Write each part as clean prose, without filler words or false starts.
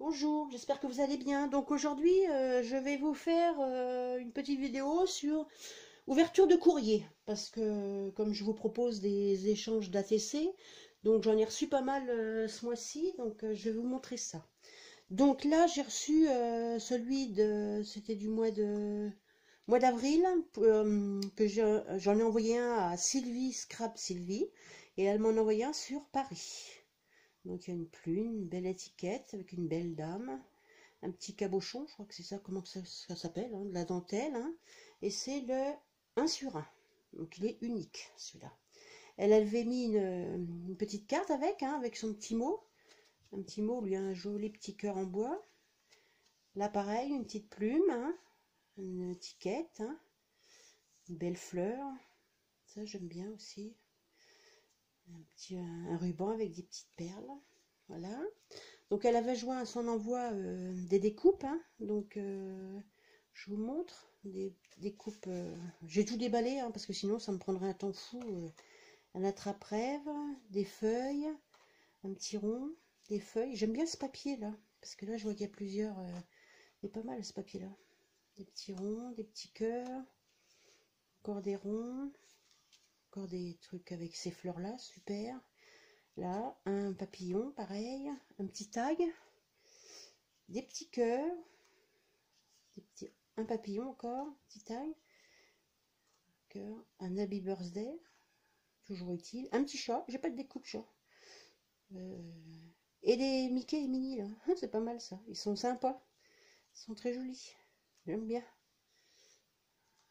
Bonjour, j'espère que vous allez bien. Donc aujourd'hui, je vais vous faire une petite vidéo sur ouverture de courrier. Parce que comme je vous propose des échanges d'ATC, donc j'en ai reçu pas mal ce mois-ci, donc je vais vous montrer ça. Donc là, j'ai reçu c'était du mois d'avril, j'en ai envoyé un à Sylvie, Scrap Sylvie, et elle m'en a envoyé un sur Paris. Donc il y a une plume, une belle étiquette avec une belle dame, un petit cabochon, je crois que c'est ça, comment ça s'appelle, hein, de la dentelle, hein, et c'est le 1 sur 1. Donc il est unique celui-là. Elle avait mis une petite carte avec, hein, avec son petit mot. Un petit mot, lui, un joli petit cœur en bois. Là pareil, une petite plume, hein, une étiquette, hein, une belle fleur. Ça j'aime bien aussi. Un ruban avec des petites perles. Voilà. Donc elle avait joint à son envoi des découpes, hein. Donc je vous montre des découpes. J'ai tout déballé, hein, parce que sinon ça me prendrait un temps fou. Un attrape-rêve, des feuilles, un petit rond, des feuilles. J'aime bien ce papier là, parce que là je vois qu'il y a plusieurs. Il est pas mal ce papier là. Des petits ronds, des petits cœurs, encore des ronds, encore des trucs avec ces fleurs là, super. Là, un papillon, pareil, un petit tag, des petits cœurs, un papillon encore, petit tag, cœur, un happy birthday, toujours utile, un petit chat, j'ai pas de découpe chat, et des Mickey et Minnie là, c'est pas mal ça, ils sont sympas, ils sont très jolis, j'aime bien.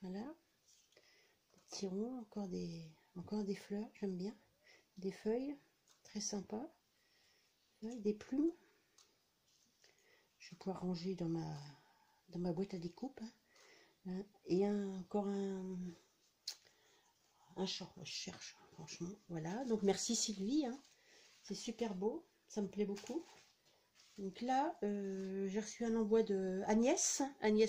Voilà, des petits ronds, encore des fleurs, j'aime bien, des feuilles, très sympa, des plumes. Je vais pouvoir ranger dans ma boîte à découpe, hein. Et encore un chat, je cherche, franchement. Voilà, donc merci Sylvie, hein. C'est super beau, ça me plaît beaucoup. Donc là, j'ai reçu un envoi de Agnès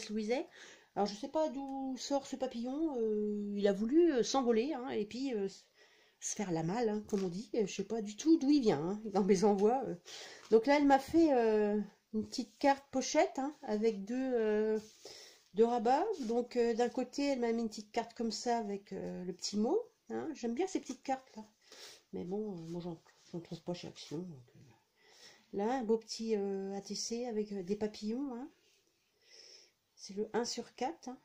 Louiset. Alors je sais pas d'où sort ce papillon, il a voulu s'envoler, hein, et puis se faire la malle, hein, comme on dit. Je sais pas du tout d'où il vient, hein, dans mes envois. Donc là, elle m'a fait une petite carte pochette, hein, avec deux rabats. Donc d'un côté, elle m'a mis une petite carte comme ça avec le petit mot, hein. J'aime bien ces petites cartes là. Mais bon, moi j'en trouve pas chez Action. Donc, là, un beau petit ATC avec des papillons, hein. C'est le 1 sur 4, hein.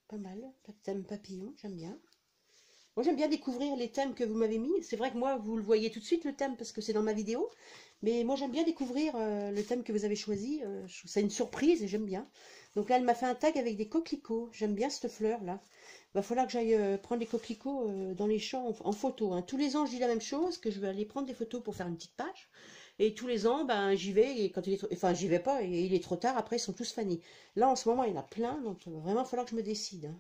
Pas mal. Thème papillon, j'aime bien. Moi j'aime bien découvrir les thèmes que vous m'avez mis. C'est vrai que moi, vous le voyez tout de suite le thème parce que c'est dans ma vidéo. Mais moi j'aime bien découvrir le thème que vous avez choisi. Je trouve ça une surprise et j'aime bien. Donc là, elle m'a fait un tag avec des coquelicots. J'aime bien cette fleur là. Va falloir que j'aille prendre les coquelicots dans les champs en photo, hein. Tous les ans, je dis la même chose, que je vais aller prendre des photos pour faire une petite page. Et tous les ans, ben j'y vais. Et quand il est enfin, j'y vais pas et il est trop tard. Après, ils sont tous fanés. Là, en ce moment, il y en a plein. Donc vraiment, il va falloir que je me décide, hein.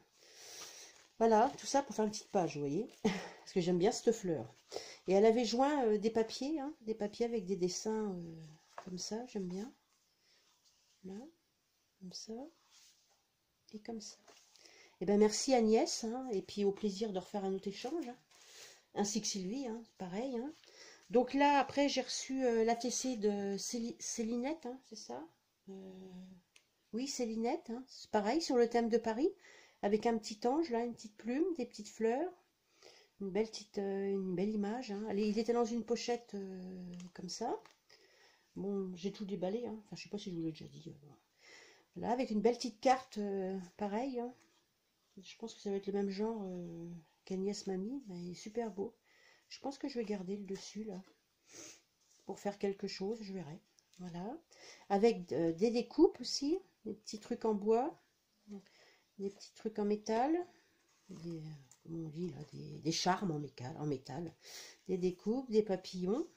Voilà, tout ça pour faire une petite page, vous voyez. Parce que j'aime bien cette fleur. Et elle avait joint des papiers, hein, des papiers avec des dessins comme ça, j'aime bien. Là, comme ça, et comme ça. Et ben merci Agnès, hein, et puis au plaisir de refaire un autre échange, hein, ainsi que Sylvie, hein, pareil, hein. Donc là, après, j'ai reçu l'ATC de Célinette, hein, c'est ça, oui, Célinette, hein, c'est pareil, sur le thème de Paris, avec un petit ange, là, une petite plume, des petites fleurs, une belle image, hein. Allez, il était dans une pochette comme ça. Bon, j'ai tout déballé, hein. Enfin, je sais pas si je vous l'ai déjà dit. Voilà, avec une belle petite carte, pareil, hein. Je pense que ça va être le même genre qu'Agnès Mamie, mais il est super beau. Je pense que je vais garder le dessus, là, pour faire quelque chose, je verrai. Voilà. Avec des découpes aussi, des petits trucs en bois, des petits trucs en métal, comment on dit là, des charmes en métal, des découpes, des papillons.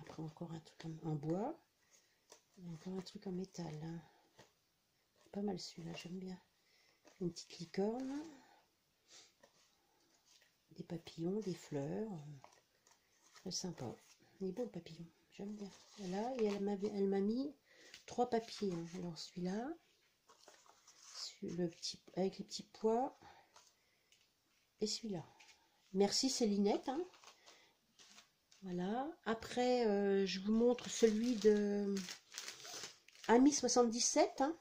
Après encore un truc en bois, et encore un truc en métal, hein. Pas mal celui-là, j'aime bien. Une petite licorne, des papillons, des fleurs, très sympa. Il est beau le papillon, j'aime bien. Voilà, et elle m'a mis 3 papiers, hein. Alors celui-là, avec les petits pois, et celui-là. Merci Célinette, hein. Voilà. Après, je vous montre celui de Ami77. Hein.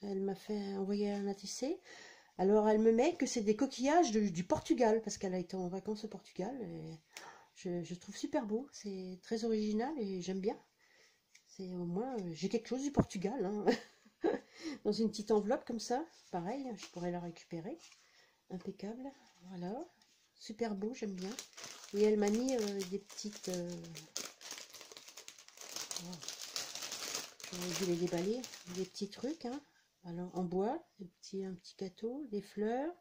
Elle m'a fait envoyer un ATC. Alors, elle me met que c'est des coquillages du Portugal, parce qu'elle a été en vacances au Portugal. Et je trouve super beau. C'est très original et j'aime bien. C'est au moins, j'ai quelque chose du Portugal. Hein. Dans une petite enveloppe comme ça. Pareil, je pourrais la récupérer. Impeccable. Voilà. Super beau, j'aime bien. Et elle m'a mis des petites... j'aurais dû les déballer. Des petits trucs, hein. Alors, en bois, un petit gâteau, des fleurs,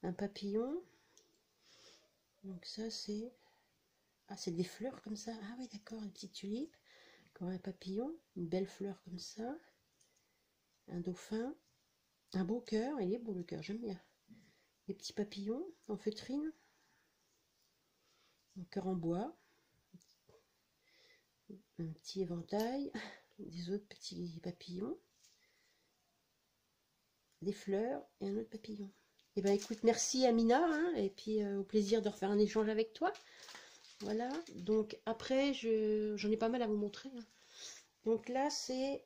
un papillon. Donc ça, c'est... Ah, c'est des fleurs comme ça. Ah oui, d'accord, une petite tulipe. Encore un papillon, une belle fleur comme ça. Un dauphin. Un beau cœur. Il est beau le cœur, j'aime bien. Des petits papillons en feutrine. Un cœur en bois. Un petit éventail. Des autres petits papillons. Des fleurs et un autre papillon. Et ben écoute, merci Amina, hein, et puis au plaisir de refaire un échange avec toi. Voilà, donc après, j'en ai pas mal à vous montrer. Hein. Donc là, c'est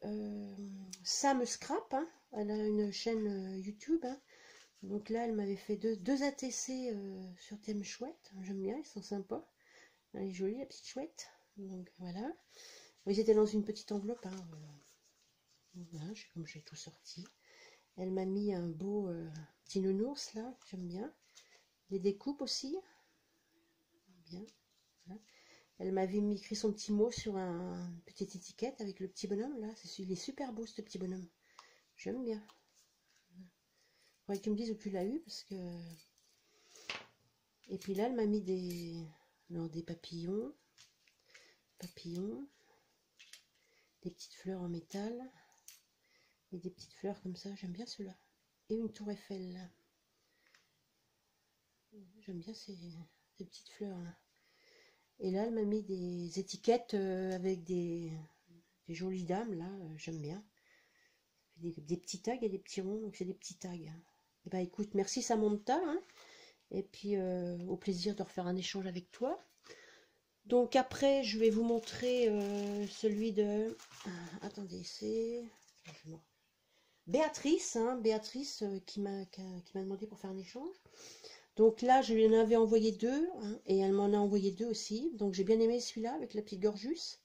Sam Scrap, hein. Elle a une chaîne YouTube. Hein. Donc là, elle m'avait fait deux ATC sur thème chouette. J'aime bien, ils sont sympas. Elle est jolie, la petite chouette. Donc voilà. Ils étaient dans une petite enveloppe. Hein. Voilà, comme j'ai tout sorti. Elle m'a mis un beau petit nounours là, j'aime bien. Des découpes aussi. Bien. Voilà. Elle m'avait mis écrit son petit mot sur une petite étiquette avec le petit bonhomme là. Il est super beau ce petit bonhomme. J'aime bien. Il faudrait que tu me dises où tu l'as eu parce que. Et puis là, elle m'a mis des papillons. Des petites fleurs en métal. Et des petites fleurs comme ça. J'aime bien ceux-là. Et une tour Eiffel là. J'aime bien ces petites fleurs là. Et là, elle m'a mis des étiquettes avec des jolies dames, là, j'aime bien. Des petits tags et des petits ronds, donc c'est des petits tags. Et bah écoute, merci Samantha, hein, et puis au plaisir de refaire un échange avec toi. Donc après, je vais vous montrer celui de... attendez, c'est... Béatrice, hein, Béatrice qui m'a demandé pour faire un échange. Donc là, je lui en avais envoyé deux, hein, et elle m'en a envoyé deux aussi. Donc j'ai bien aimé celui-là avec la petite gorgeus.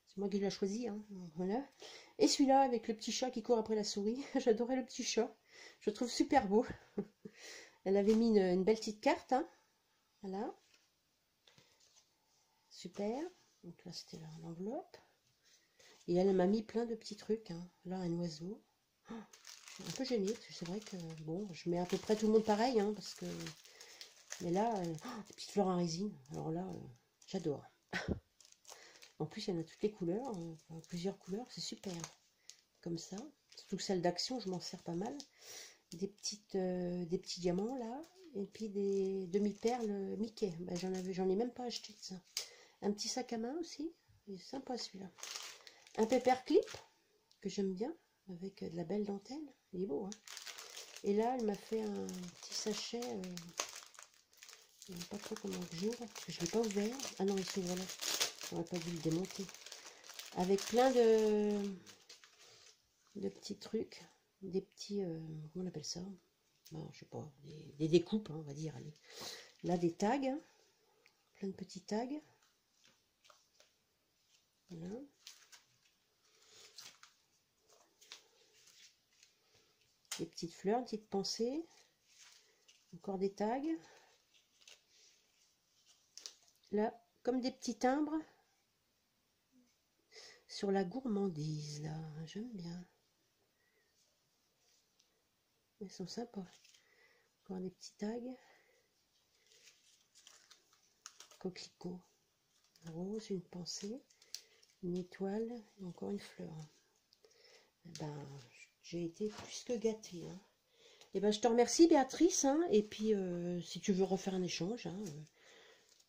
C'est moi qui l'ai choisi, hein, voilà. Et celui-là avec le petit chat qui court après la souris. J'adorais le petit chat. Je le trouve super beau. Elle avait mis une belle petite carte, hein. Voilà. Super. Donc là, c'était l'enveloppe. Et elle m'a mis plein de petits trucs, hein. Là, un oiseau. Oh, je suis un peu gênée, parce que c'est vrai que, bon, je mets à peu près tout le monde pareil, hein, parce que... Mais là, des petites fleurs en résine. Alors là, j'adore. En plus, il y en a toutes les couleurs, plusieurs couleurs, c'est super. Comme ça. Surtout que celle d'action, je m'en sers pas mal. Des petits diamants là. Et puis des demi-perles Mickey. Ben, j'en ai même pas acheté de ça. Un petit sac à main aussi. Il est sympa celui-là. Un paperclip que j'aime bien. Avec de la belle dentelle. Il est beau, hein. Et là, elle m'a fait un petit sachet. Je ne sais pas trop comment j'ouvre. Parce que je ne l'ai pas ouvert. Ah non, il s'ouvre là. J'aurais pas dû le démonter. Avec plein de petits trucs. Des petits... comment on appelle ça? Ben, je sais pas. Des découpes, hein, on va dire. Allez. Là, des tags. Plein de petits tags. Voilà. Des petites fleurs, des petites pensées. Encore des tags. Là, comme des petits timbres. Sur la gourmandise, là. J'aime bien. Ils sont sympas. Encore des petits tags. Coquelicot. Un rose, une pensée. Une étoile. Et encore une fleur. Ben, j'ai été plus que gâtée. Hein. Et ben, je te remercie, Béatrice. Hein, et puis, si tu veux refaire un échange, hein,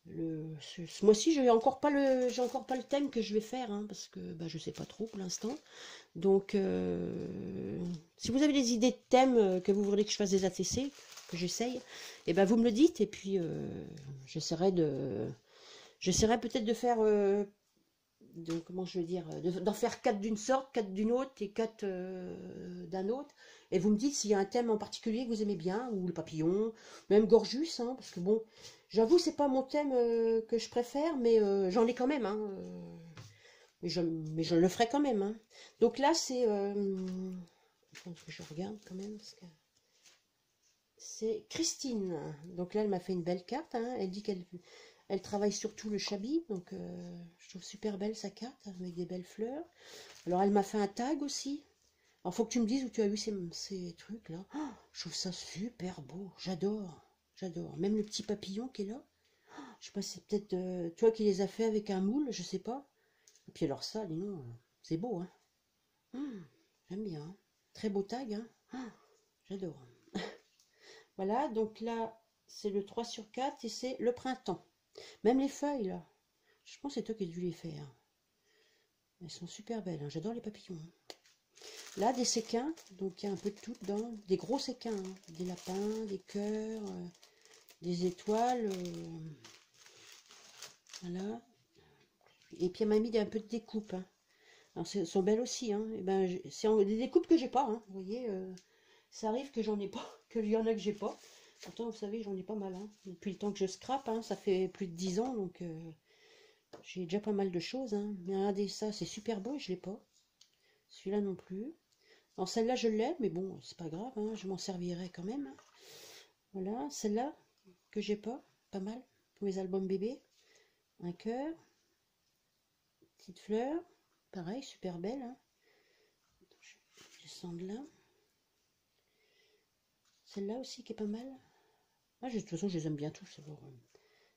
ce mois-ci, j'ai encore pas le thème que je vais faire, hein, parce que bah, je sais pas trop pour l'instant. Donc, si vous avez des idées de thèmes que vous voulez que je fasse des ATC, que j'essaye, et ben vous me le dites, et puis je J'essaierai peut-être de faire, comment je veux dire, d'en faire 4 d'une sorte, 4 d'une autre et 4 d'un autre. Et vous me dites s'il y a un thème en particulier que vous aimez bien, ou le papillon, même Gorgus, hein, parce que bon, j'avoue, c'est pas mon thème que je préfère, mais j'en ai quand même, hein, mais je le ferai quand même, hein. Donc là, c'est, attends, que je regarde quand même, parce que c'est Christine. Donc là, elle m'a fait une belle carte, hein. Elle dit qu'elle travaille surtout le chabi, donc je trouve super belle sa carte, avec des belles fleurs. Alors elle m'a fait un tag aussi. Alors faut que tu me dises où tu as vu ces trucs là. Oh, je trouve ça super beau, j'adore, j'adore. Même le petit papillon qui est là. Je sais pas, c'est peut-être toi qui les as fait avec un moule, je sais pas. Et puis alors ça, dis non, c'est beau, hein. J'aime bien, hein. Très beau tag, hein. J'adore. Voilà, donc là, c'est le 3 sur 4 et c'est le printemps. Même les feuilles, là. Je pense que c'est toi qui as dû les faire. Elles sont super belles, hein. J'adore les papillons, hein. Là, des séquins, donc il y a un peu de tout dedans. Des gros séquins, hein. Des lapins, des cœurs, des étoiles. Voilà. Et puis elle m'a mis un peu de découpe, hein. Alors, elles sont belles aussi, hein. Et ben, c'est des découpes que j'ai pas, hein. Vous voyez, ça arrive que j'en ai pas, qu'il y en a que j'ai pas. Pourtant, vous savez, j'en ai pas mal, hein. Depuis le temps que je scrape, hein, ça fait plus de 10 ans, donc j'ai déjà pas mal de choses, hein. Mais regardez ça, c'est super beau et je l'ai pas. Celui-là non plus. Alors celle-là, je l'ai, mais bon, c'est pas grave, hein, je m'en servirai quand même. Voilà, celle-là que j'ai pas, pas mal, pour mes albums bébés. Un cœur, petite fleur, pareil, super belle, hein. Je descends de là. Celle-là aussi qui est pas mal. Ah, de toute façon, je les aime bien tous. Alors,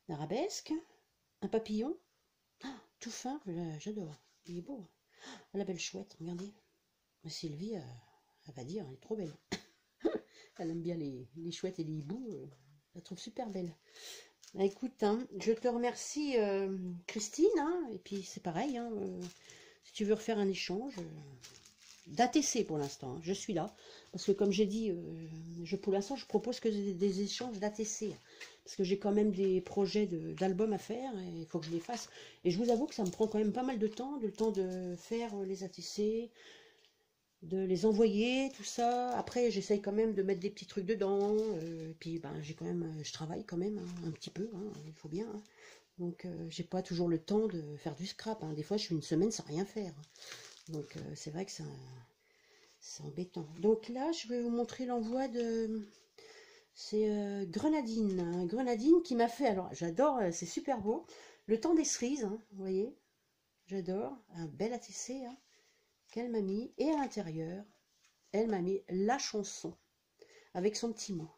une arabesque, un papillon, tout fin, j'adore. Il est beau. Ah, la belle chouette, regardez. Sylvie, elle va dire, elle est trop belle. Elle aime bien les chouettes et les hiboux. Je la trouve super belle. Bah, écoute, hein, je te remercie, Christine. Hein, et puis c'est pareil, hein, si tu veux refaire un échange, d'ATC pour l'instant, hein, je suis là. Parce que comme j'ai dit, pour l'instant, je propose que des échanges d'ATC. Parce que j'ai quand même des projets d'albums à faire et il faut que je les fasse. Et je vous avoue que ça me prend quand même pas mal de temps, le temps de faire les ATC, de les envoyer, tout ça. Après, j'essaye quand même de mettre des petits trucs dedans. Et puis, ben, j'ai quand même, je travaille quand même, hein, un petit peu, hein, il faut bien. Hein. Donc, j'ai pas toujours le temps de faire du scrap. Hein. Des fois, je suis une semaine sans rien faire. Donc, c'est vrai que c'est embêtant. Donc là, je vais vous montrer l'envoi de... C'est Grenadine. Hein. Grenadine qui m'a fait... Alors, j'adore, c'est super beau. Le temps des cerises, hein, vous voyez. J'adore. Un bel ATC, hein, qu'elle m'a mis. Et à l'intérieur, elle m'a mis la chanson avec son petit mot.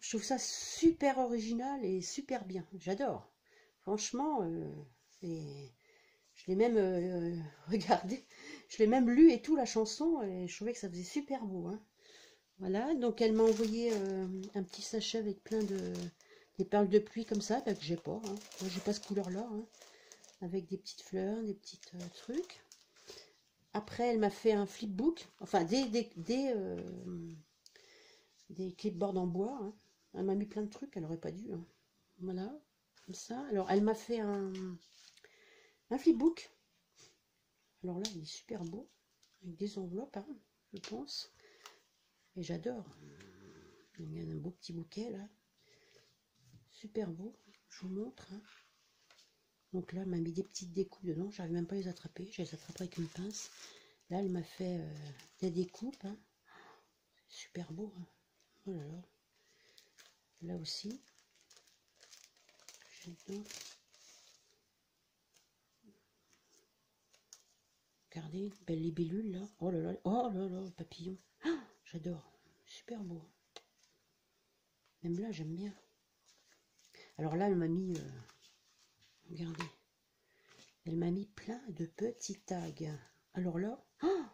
Je trouve ça super original et super bien. J'adore. Franchement, je l'ai même regardé, je l'ai même lu et tout la chanson et je trouvais que ça faisait super beau. Hein. Voilà, donc elle m'a envoyé un petit sachet avec plein des perles de pluie comme ça, que j'ai pas. Hein. Moi, j'ai pas ce couleur-là, hein, avec des petites fleurs, des petits trucs. Après, elle m'a fait un flipbook, enfin des clipboards en bois. Hein. Elle m'a mis plein de trucs, elle aurait pas dû. Hein. Voilà, comme ça. Alors, elle m'a fait un flipbook. Alors là, il est super beau, avec des enveloppes, hein, je pense. Et j'adore. Il y a un beau petit bouquet, là. Super beau. Je vous montre. Hein. Donc là, elle m'a mis des petites découpes dedans. J'arrive même pas à les attraper. Je les attraperai avec une pince. Là, elle m'a fait des découpes. Hein. Super beau. Hein. Oh là là. Là aussi. Regardez, belle libellule là. Oh là là, le papillon. Ah, j'adore. Super beau. Même là, j'aime bien. Alors là, elle m'a mis... regardez. Elle m'a mis plein de petits tags. Alors là... Oh,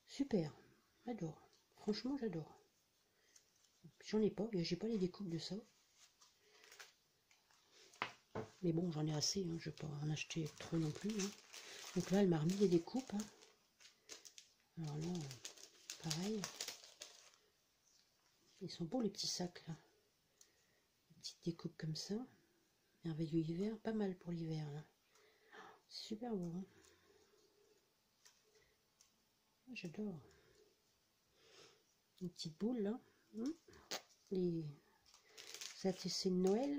super. J'adore. Franchement, j'adore. J'en ai pas. J'ai pas les découpes de ça. Mais bon, j'en ai assez. Hein, je vais pas en acheter trop non plus. Hein. Donc là, elle m'a remis des découpes. Hein. Alors là, pareil. Ils sont beaux les petits sacs là. Des petites découpes comme ça. Merveilleux hiver, pas mal pour l'hiver là. Super beau. Hein, j'adore. Une petite boule là. Les ATC de Noël.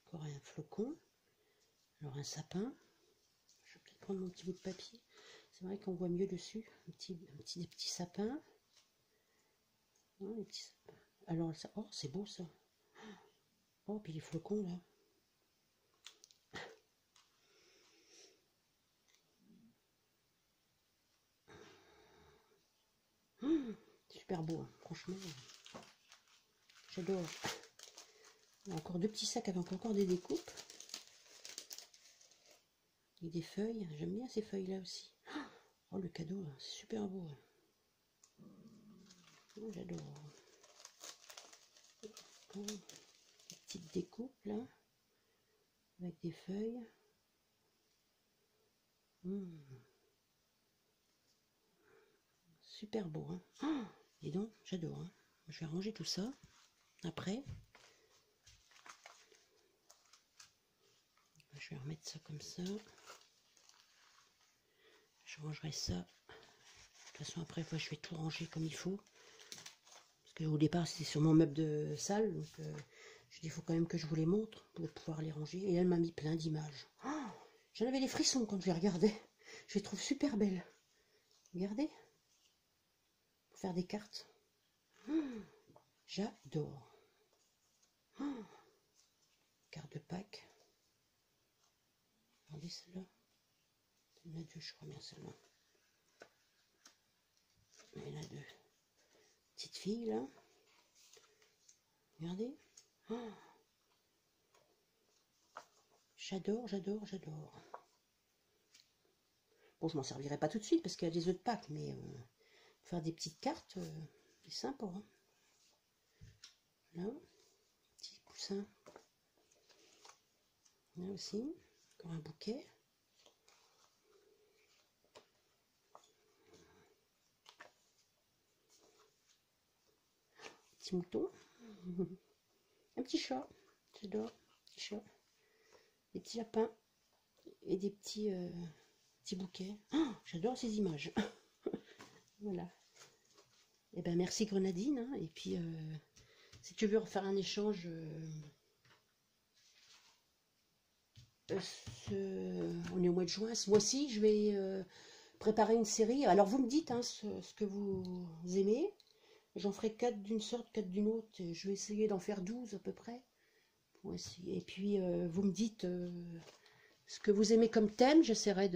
Encore un flocon. Alors un sapin. Je vais peut-être prendre mon petit bout de papier. C'est vrai qu'on voit mieux dessus. Des petits sapins. Les petits sapins. Alors ça, oh c'est beau ça. Oh puis les flocons là. Super beau, hein. Franchement. J'adore. Il y a encore deux petits sacs avec encore des découpes. Et des feuilles. J'aime bien ces feuilles-là aussi. Oh, le cadeau, c'est super beau. Oh, j'adore. Des petites découpes, là. Avec des feuilles. Super beau, hein. Oh, dis donc, j'adore. Hein. Je vais ranger tout ça. Après. Je vais remettre ça comme ça. Je rangerai ça. De toute façon, après, je vais tout ranger comme il faut. Parce qu'au départ, c'était sur mon meuble de salle. Donc, je dis, il faut quand même que je vous les montre pour pouvoir les ranger. Et elle m'a mis plein d'images. Oh, j'en avais les frissons quand je les regardais. Je les trouve super belles. Regardez. Pour faire des cartes. J'adore. Carte de Pâques. Regardez celle-là. Il y en a deux, je crois bien celle-là. Il y en a deux. Petite fille là. Regardez. Oh. J'adore, j'adore, j'adore. Bon, je m'en servirai pas tout de suite parce qu'il y a des œufs de Pâques, mais faire des petites cartes, c'est sympa. Hein. Là, petit coussin. Là aussi, encore un bouquet. Petit mouton. Un petit chat. J'adore. Petit chat. Des petits lapins. Et des petits, petits bouquets. Oh, j'adore ces images. Voilà. Et ben merci Grenadine. Hein. Et puis, si tu veux refaire un échange... on est au mois de juin, ce mois-ci, je vais préparer une série. Alors vous me dites hein, ce que vous aimez. J'en ferai 4 d'une sorte, 4 d'une autre. Et je vais essayer d'en faire 12 à peu près. Pour essayer. Et puis vous me dites ce que vous aimez comme thème, j'essaierai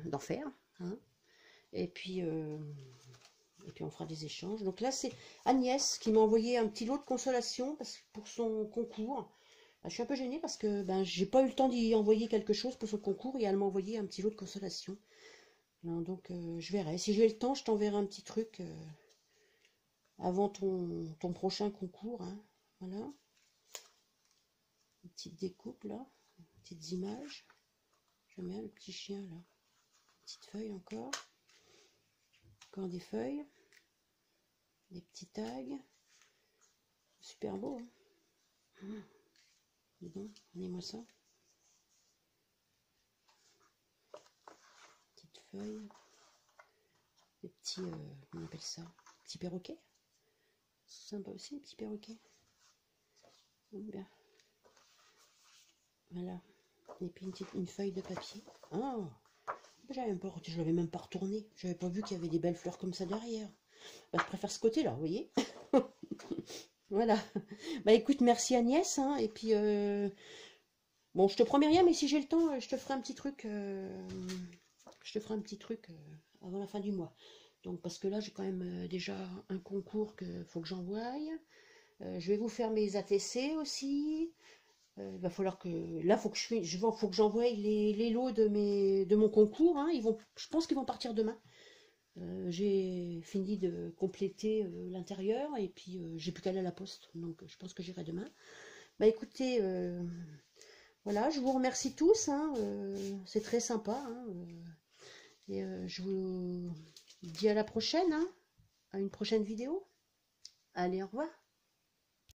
d'en faire. Hein. Et puis on fera des échanges. Donc là c'est Agnès qui m'a envoyé un petit lot de consolation pour son concours. Je suis un peu gênée parce que j'ai pas eu le temps d'y envoyer quelque chose pour son concours et elle m'a envoyé un petit lot de consolation. Non, donc je verrai. Si j'ai le temps, je t'enverrai un petit truc avant ton prochain concours. Hein. Voilà. Une petite découpe là. Petites images. J'aime bien le petit chien là. Petite feuille encore. Encore des feuilles. Des petits tags. Super beau. Hein. Dis donc, regardez-moi ça. Petite feuille. Des petits, comment on appelle ça? Petits perroquets. C'est sympa aussi, les petits perroquets. Bien. Voilà. Et puis une feuille de papier. Oh, je l'avais même pas retourné. J'avais pas vu qu'il y avait des belles fleurs comme ça derrière. Je préfère ce côté-là, vous voyez. Voilà. Bah écoute, merci Agnès. Hein, et puis, bon, je te promets rien, mais si j'ai le temps, je te ferai un petit truc. Je te ferai un petit truc avant la fin du mois. Donc, parce que là, j'ai quand même déjà un concours qu'il faut que j'envoie. Je vais vous faire mes ATC aussi. Il va falloir que... Là, faut que j'envoie les lots de mon concours. Hein. Je pense qu'ils vont partir demain. J'ai fini de compléter l'intérieur et puis j'ai plus qu'à aller à la poste. Donc, je pense que j'irai demain. Bah écoutez, voilà, je vous remercie tous. Hein, c'est très sympa. Hein, et je vous dis à la prochaine. Hein, à une prochaine vidéo. Allez, au revoir.